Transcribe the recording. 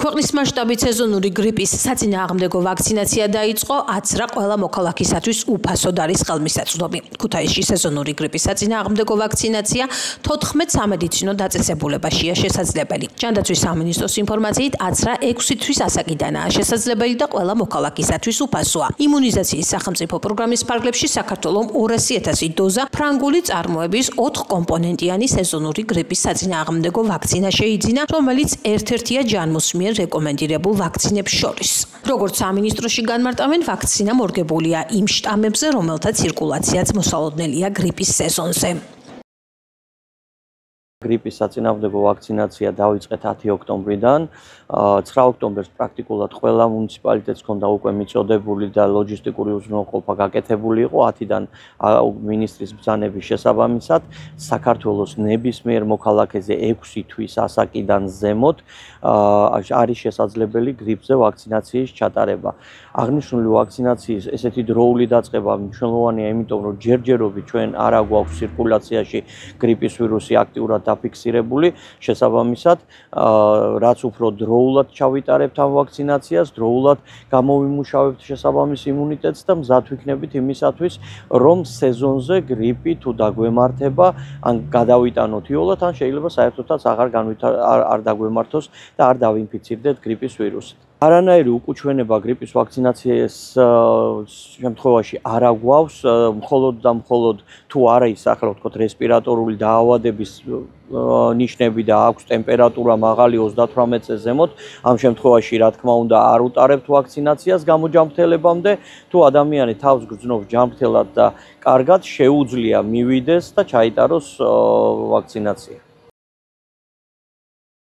ქვეყნის მასშტაბით სეზონური გრიპის საწინააღმდეგო ვაქცინაცია დაიწყო, აცრა ყველა მოქალაქისათვის უფასოდ არის ხელმისაწვდომი. ქუთაისში სეზონური გრიპის საწინააღმდეგო ვაქცინაცია 14 სამედიცინო დაწესებულებაშია შესაძლებელი. ჯანდაცვის სამინისტროს ინფორმაციით, აცრა 6 თვის ასაკიდანაა შესაძლებელი და ყველა მოქალაქისათვის უფასოა. იმუნიზაციის სახელმწიფო პროგრამის ფარგლებში საქართველოს 200,000 დოზა ფრანგული წარმოების 4 კომპონენტიანი სეზონური გრიპის საწინააღმდეგო ვაქცინა შეიძინა, რომელიც ერთ-ერთია ჯანმოსმიერ რეკომენდირებულ ვაქცინებს შორის. როგორც სამინისტროში განმარტავენ, ვაქცინა მორგებულია იმ შტამებზე, რომელთა ცირკულაციაც მოსალოდნელია გრიპის სეზონზე. გრიპის საწინააღმდეგო ვაქცინაცია დაიწყეთ 10 ოქტომბრიდან. 9 ოქტომბერს პრაქტიკულად ყველა მუნიციპალიტეტს ჰქონდა უკვე მიწოდებული და ლოჯისტიკური უზრუნველყოფა გაკეთებული იყო. 10-დან მინისტრის ბრძანების შესაბამისად საქართველოს ნებისმიერ მოქალაქეზე 6 თვის ასაკიდან ზემოთ არის შესაძლებელი გრიპზე ვაქცინაციის ჩატარება. აღნიშნული ვაქცინაციის ესეთი დროული დაწყება მნიშვნელოვანია, იმიტომ რომ ჯერჯერობით ჩვენ არ აგვაქვს ცირკულაციაში გრიპის ვირუსი აქტიურად დაფიქსირებული, შესაბამისად, რაც უფრო დროულად ჩავიტარებთ ამ ვაქცინაციას, დროულად გამოვიმუშავებთ შესაბამის იმუნიტეტს და მზად ვიქნებით იმისათვის, რომ სეზონზე გრიპი თუ დაგვემართება, ან გადავიტანოთ იოლად, ან შეიძლება საერთოდაც არ დაგვემართოს და არ დავინფიცირდეთ გრიპის ვირუსით. არანაირი უკუჩვენება გრიპის ვაქცინაციის შემთხვევაში არ აგვაქვს, მხოლოდ და მხოლოდ თუ არა ის ახლა ვთქვათ რესპირატორული დაავადების ნიშნები და აქვს ტემპერატურა მაღალი 38-ზე ზემოთ, ამ შემთხვევაში რა თქმა უნდა არ უტარებთ ვაქცინაციას გამოჯანმრთელებამდე, თუ ადამიანი თავს გრძნობს ჯანმრთელად და კარგად შეუძლია მივიდეს და ჩაიტაროს ვაქცინაცია.